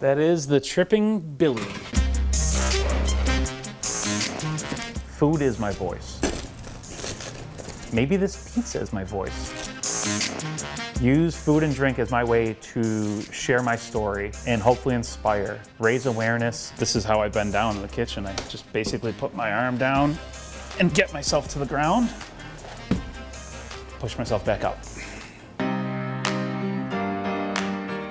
That is the Tripping Billy. Food is my voice. Maybe this pizza is my voice. Use food and drink as my way to share my story and hopefully inspire, raise awareness. This is how I bend down in the kitchen. I just basically put my arm down and get myself to the ground, push myself back up.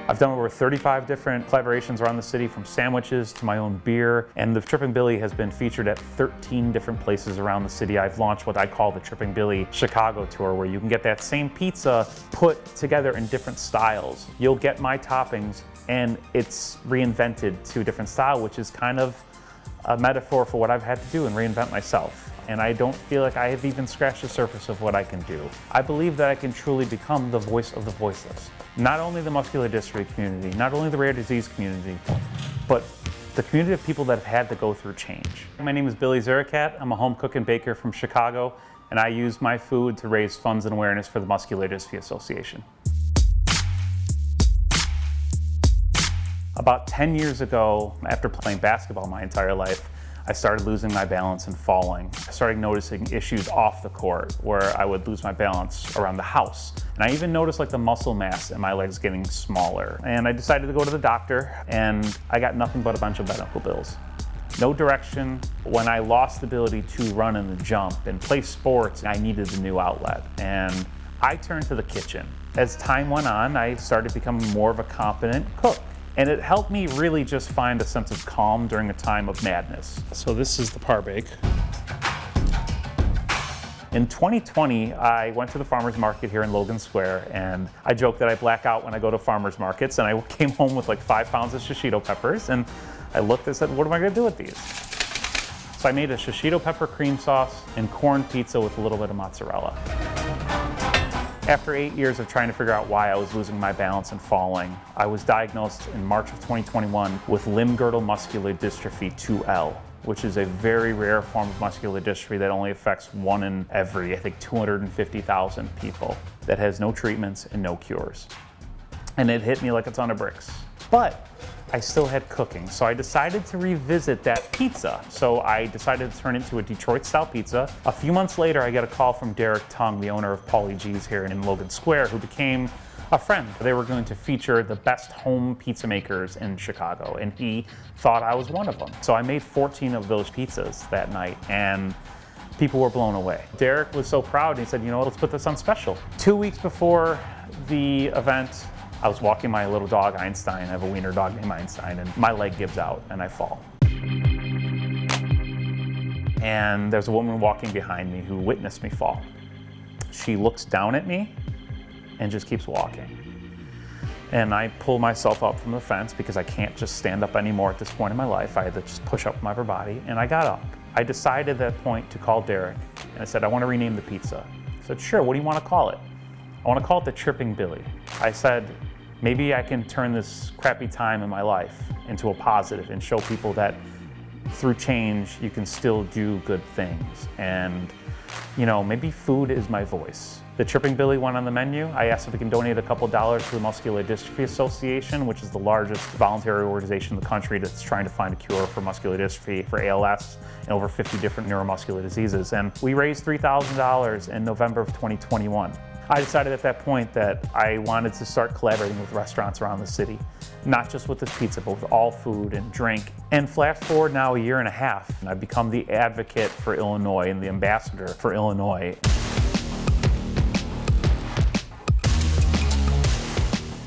I've done over 35 different collaborations around the city, from sandwiches to my own beer, and the Tripping Billy has been featured at 13 different places around the city. I've launched what I call the Tripping Billy Chicago Tour, where you can get that same pizza put together in different styles. You'll get my toppings, and it's reinvented to a different style, which is kind of a metaphor for what I've had to do and reinvent myself. And I don't feel like I have even scratched the surface of what I can do. I believe that I can truly become the voice of the voiceless. Not only the muscular dystrophy community, not only the rare disease community, but the community of people that have had to go through change. My name is Billy Zuricat. I'm a home cook and baker from Chicago, and I use my food to raise funds and awareness for the Muscular Dystrophy Association. About 10 years ago, after playing basketball my entire life, I started losing my balance and falling. I started noticing issues off the court where I would lose my balance around the house. And I even noticed like the muscle mass in my legs getting smaller. And I decided to go to the doctor, and I got nothing but a bunch of medical bills. No direction. When I lost the ability to run and jump and play sports, I needed a new outlet. And I turned to the kitchen. As time went on, I started becoming more of a competent cook. And it helped me really just find a sense of calm during a time of madness. So this is the par bake. In 2020, I went to the farmer's market here in Logan Square, and I joke that I black out when I go to farmer's markets, and I came home with like 5 pounds of shishito peppers, and I looked and said, what am I gonna do with these? So I made a shishito pepper cream sauce and corn pizza with a little bit of mozzarella. After 8 years of trying to figure out why I was losing my balance and falling, I was diagnosed in March of 2021 with Limb Girdle Muscular Dystrophy 2L, which is a very rare form of muscular dystrophy that only affects 1 in every, I think, 250,000 people, that has no treatments and no cures. And it hit me like a ton of bricks. But I still had cooking, so I decided to revisit that pizza. So I decided to turn it into a Detroit-style pizza. A few months later, I get a call from Derek Tung, the owner of Paulie G's here in Logan Square, who became a friend. They were going to feature the best home pizza makers in Chicago, and he thought I was one of them. So I made 14 of those pizzas that night, and people were blown away. Derek was so proud, and he said, you know what, let's put this on special. 2 weeks before the event, I was walking my little dog, Einstein. I have a wiener dog named Einstein, and my leg gives out and I fall. And there's a woman walking behind me who witnessed me fall. She looks down at me and just keeps walking. And I pull myself up from the fence because I can't just stand up anymore at this point in my life. I had to just push up my upper body, and I got up. I decided at that point to call Derek, and I said, I want to rename the pizza. He said, sure, what do you want to call it? I want to call it the Tripping Billy. I said, maybe I can turn this crappy time in my life into a positive and show people that through change, you can still do good things. And, you know, maybe food is my voice. The Tripping Billy went on the menu. I asked if we can donate a couple dollars to the Muscular Dystrophy Association, which is the largest voluntary organization in the country that's trying to find a cure for muscular dystrophy, for ALS, and over 50 different neuromuscular diseases. And we raised $3,000 in November of 2021. I decided at that point that I wanted to start collaborating with restaurants around the city, not just with this pizza, but with all food and drink. And flash forward now 1.5 years, and I've become the advocate for Illinois and the ambassador for Illinois.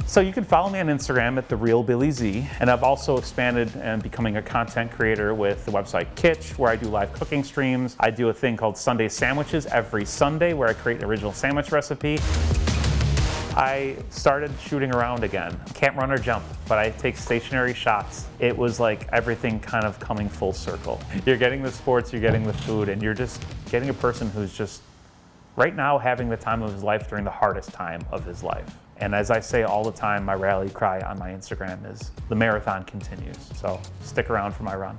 So you can follow me on Instagram at @TheRealBillyZ, and I've also expanded and becoming a content creator with the website Kitsch, where I do live cooking streams. I do a thing called Sunday Sandwiches every Sunday, where I create an original sandwich recipe. I started shooting around again. Can't run or jump, but I take stationary shots. It was like everything kind of coming full circle. You're getting the sports, you're getting the food, and you're just getting a person who's just right now having the time of his life during the hardest time of his life. And as I say all the time, my rally cry on my Instagram is, the marathon continues. So stick around for my run.